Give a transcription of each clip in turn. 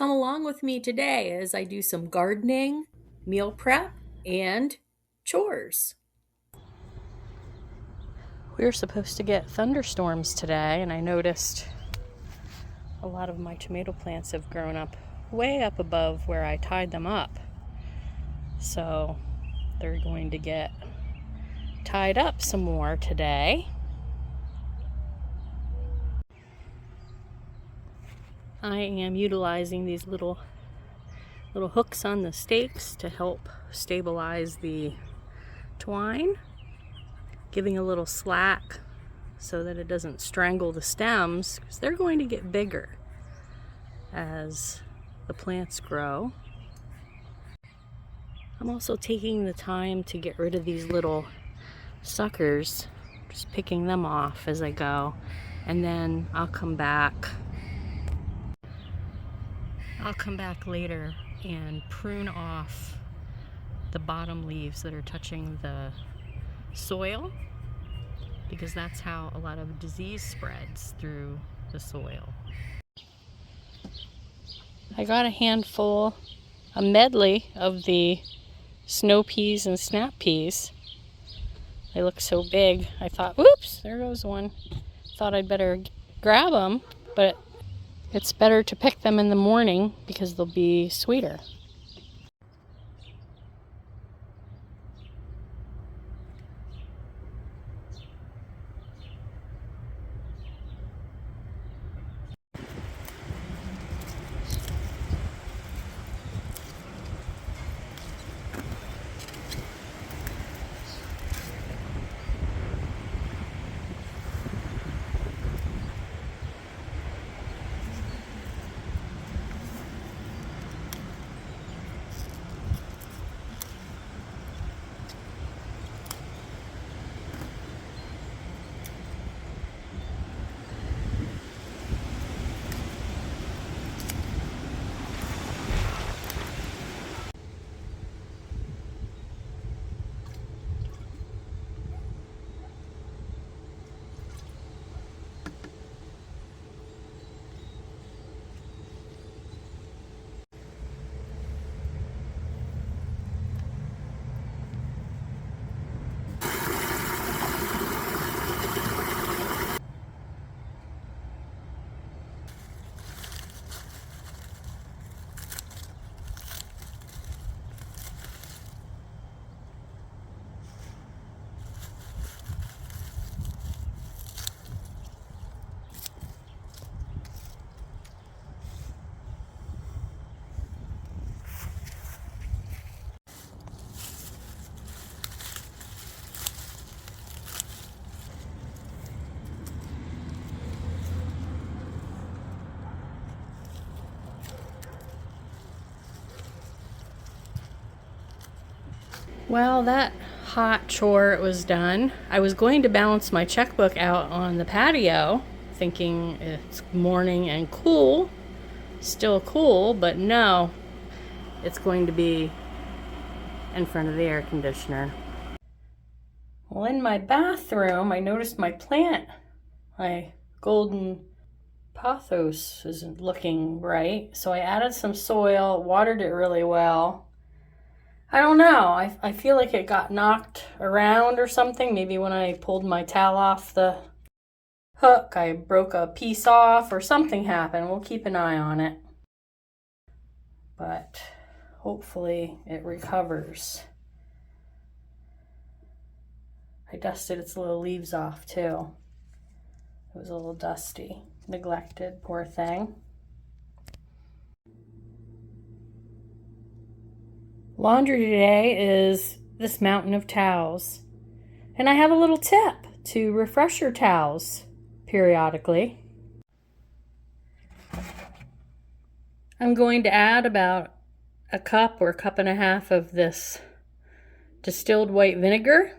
come along with me today as I do some gardening, meal prep, and chores. We were supposed to get thunderstorms today, and I noticed a lot of my tomato plants have grown up way up above where I tied them up. So they're going to get tied up some more today. I am utilizing these little hooks on the stakes to help stabilize the twine, giving a little slack so that it doesn't strangle the stems, because they're going to get bigger as the plants grow. I'm also taking the time to get rid of these little suckers, just picking them off as I go, and then I'll come back later and prune off the bottom leaves that are touching the soil, because that's how a lot of disease spreads through the soil. I got a medley of the snow peas and snap peas. They look so big. I thought, oops, there goes one. Thought I'd better grab them, but it's better to pick them in the morning because they'll be sweeter. Well, that hot chore was done. I was going to balance my checkbook out on the patio, thinking it's morning and cool, still cool, but no, it's going to be in front of the air conditioner. Well, in my bathroom, I noticed my plant, my golden pothos, isn't looking right, so I added some soil, watered it really well. I don't know. I feel like it got knocked around or something. Maybe when I pulled my towel off the hook, I broke a piece off or something happened. We'll keep an eye on it. But hopefully it recovers. I dusted its little leaves off too. It was a little dusty. Neglected, poor thing. Laundry today is this mountain of towels. And I have a little tip to refresh your towels periodically. I'm going to add about a cup or a cup and a half of this distilled white vinegar,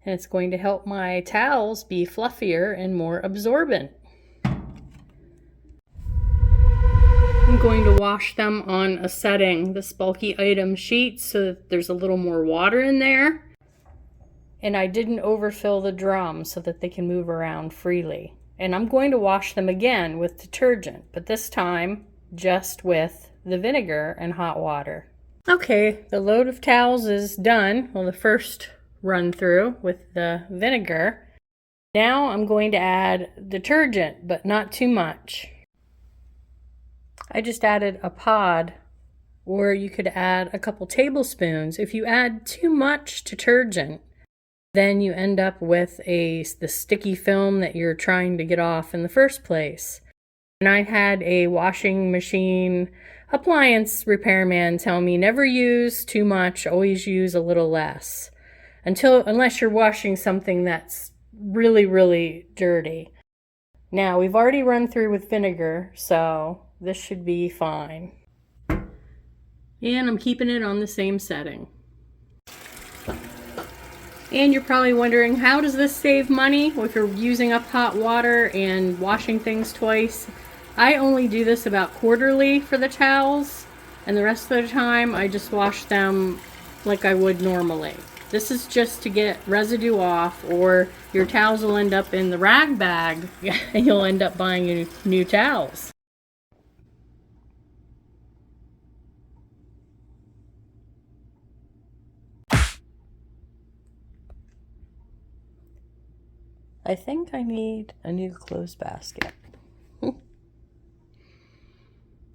and it's going to help my towels be fluffier and more absorbent. I'm going to wash them on a setting, this bulky item sheet, so that there's a little more water in there. And I didn't overfill the drum so that they can move around freely. And I'm going to wash them again with detergent, but this time just with the vinegar and hot water. Okay, the load of towels is done. Well, the first run through with the vinegar. Now I'm going to add detergent, but not too much. I just added a pod, or you could add a couple tablespoons. If you add too much detergent, then you end up with the sticky film that you're trying to get off in the first place. And I had a washing machine appliance repairman tell me never use too much, always use a little less. Unless you're washing something that's really, really dirty. Now, we've already run through with vinegar, so this should be fine. And I'm keeping it on the same setting. And you're probably wondering, how does this save money if you're using up hot water and washing things twice? I only do this about quarterly for the towels, and the rest of the time I just wash them like I would normally. This is just to get residue off, or your towels will end up in the rag bag and you'll end up buying new towels. I think I need a new clothes basket.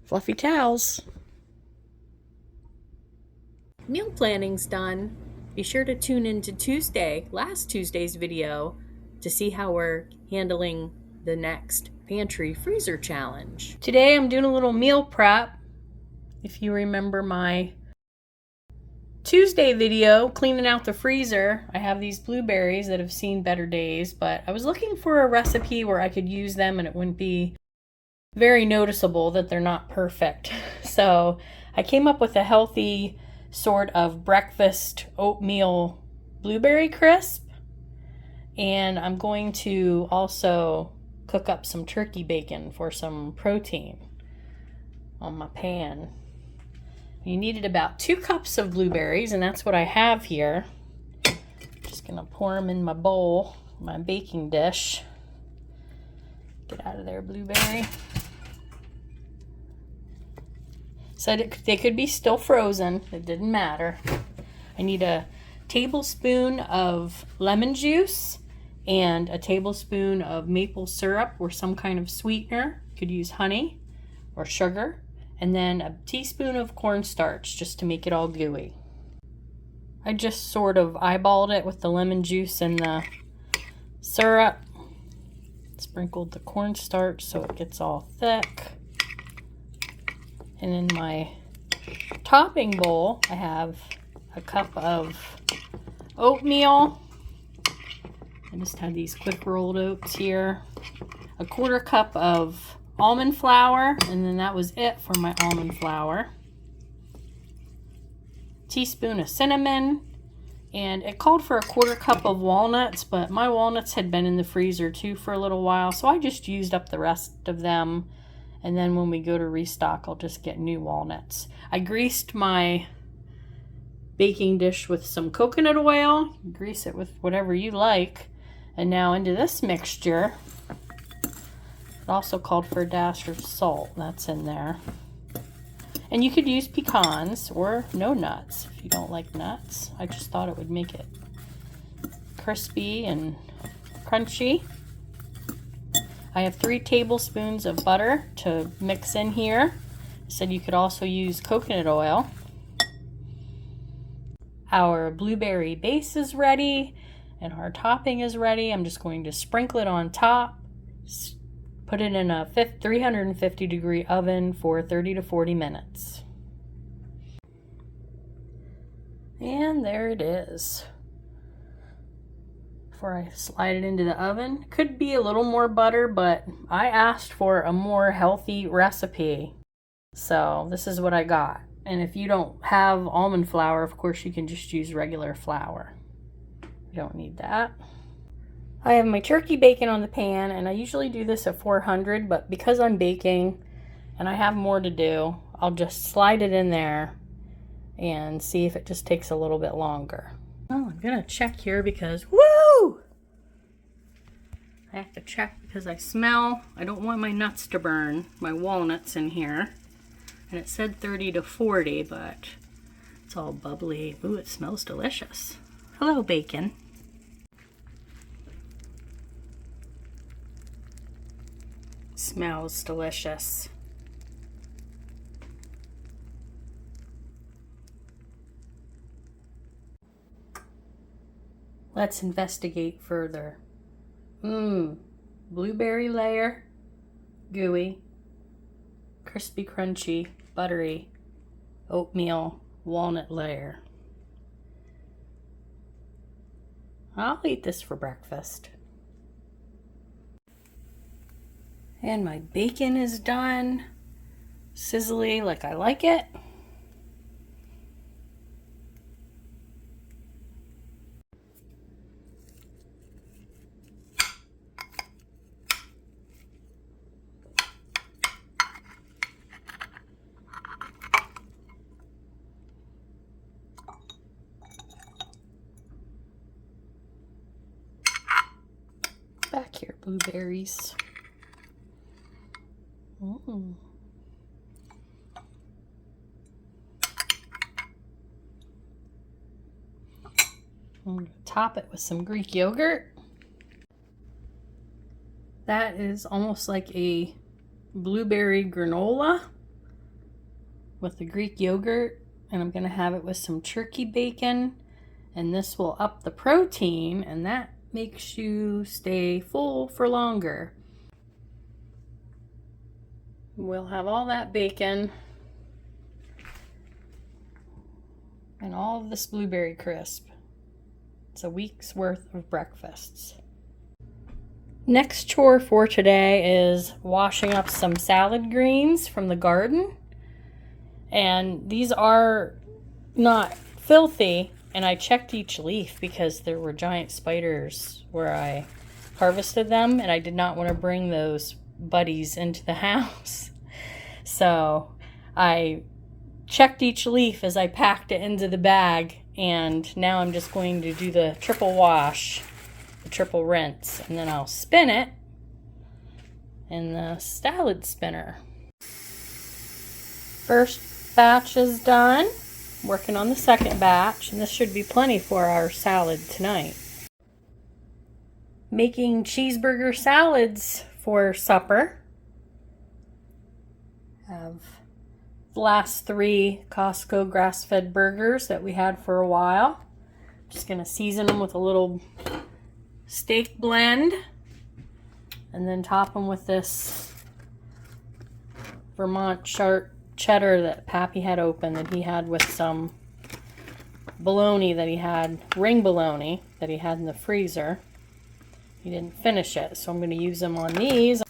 Fluffy towels. Meal planning's done. Be sure to tune into last Tuesday's video, to see how we're handling the next pantry freezer challenge. Today I'm doing a little meal prep. If you remember my Tuesday video, cleaning out the freezer, I have these blueberries that have seen better days, but I was looking for a recipe where I could use them and it wouldn't be very noticeable that they're not perfect. So I came up with a healthy sort of breakfast oatmeal blueberry crisp, and I'm going to also cook up some turkey bacon for some protein on my pan. You needed about 2 cups of blueberries, and that's what I have here. Just gonna pour them in my bowl, my baking dish. Get out of there, blueberry. Said they could be still frozen, it didn't matter. I need a tablespoon of lemon juice and a tablespoon of maple syrup or some kind of sweetener. You could use honey or sugar. And then a teaspoon of cornstarch just to make it all gooey. I just sort of eyeballed it with the lemon juice and the syrup. Sprinkled the cornstarch so it gets all thick. And in my topping bowl, I have a cup of oatmeal. I just have these quick rolled oats here. A 1/4 cup of almond flour, and then that was it for my almond flour. Teaspoon of cinnamon, and it called for a 1/4 cup of walnuts, but my walnuts had been in the freezer too for a little while, so I just used up the rest of them, and then when we go to restock, I'll just get new walnuts. I greased my baking dish with some coconut oil. Grease it with whatever you like. And now into this mixture, it also called for a dash of salt. That's in there. And you could use pecans or no nuts if you don't like nuts. I just thought it would make it crispy and crunchy. I have 3 tablespoons of butter to mix in here. I said you could also use coconut oil. Our blueberry base is ready and our topping is ready. I'm just going to sprinkle it on top. Put it in a 350 degree oven for 30 to 40 minutes. And there it is. Before I slide it into the oven, could be a little more butter, but I asked for a more healthy recipe. So this is what I got. And if you don't have almond flour, of course you can just use regular flour. You don't need that. I have my turkey bacon on the pan, and I usually do this at 400, but because I'm baking and I have more to do, I'll just slide it in there and see if it just takes a little bit longer. Oh, I'm gonna check here because, woo! I have to check because I don't want my nuts to burn, my walnuts in here. And it said 30 to 40, but it's all bubbly. Ooh, it smells delicious. Hello, bacon. Smells delicious. Let's investigate further. Blueberry layer, gooey, crispy, crunchy, buttery, oatmeal, walnut layer. I'll eat this for breakfast. And my bacon is done. Sizzly like I like it. Back here, blueberries. I'm going to top it with some Greek yogurt. That is almost like a blueberry granola with the Greek yogurt, and I'm going to have it with some turkey bacon, and this will up the protein, and that makes you stay full for longer. We'll have all that bacon and all of this blueberry crisp. It's a week's worth of breakfasts. Next chore for today is washing up some salad greens from the garden. And these are not filthy, and I checked each leaf because there were giant spiders where I harvested them, and I did not want to bring those buddies into the house. So I checked each leaf as I packed it into the bag, and now I'm just going to do the triple wash, the triple rinse, and then I'll spin it in the salad spinner. First batch is done. Working on the second batch, and this should be plenty for our salad tonight. Making cheeseburger salads for supper. Have the last 3 Costco grass-fed burgers that we had for a while. Just gonna season them with a little steak blend, and then top them with this Vermont sharp cheddar that Pappy had opened, that he had with some bologna that he had, ring bologna that he had in the freezer. He didn't finish it, so I'm going to use them on these.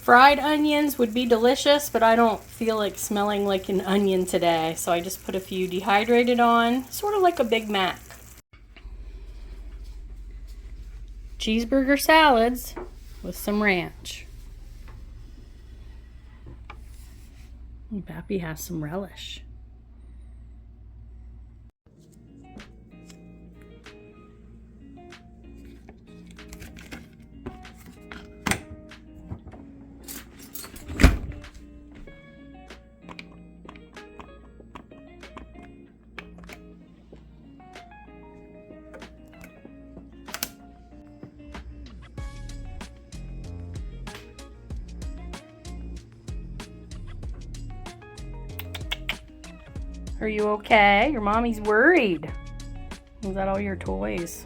Fried onions would be delicious, but I don't feel like smelling like an onion today, so I just put a few dehydrated on, sort of like a Big Mac. Cheeseburger salads with some ranch. And Pappy has some relish. Are you okay? Your mommy's worried. Is that all your toys?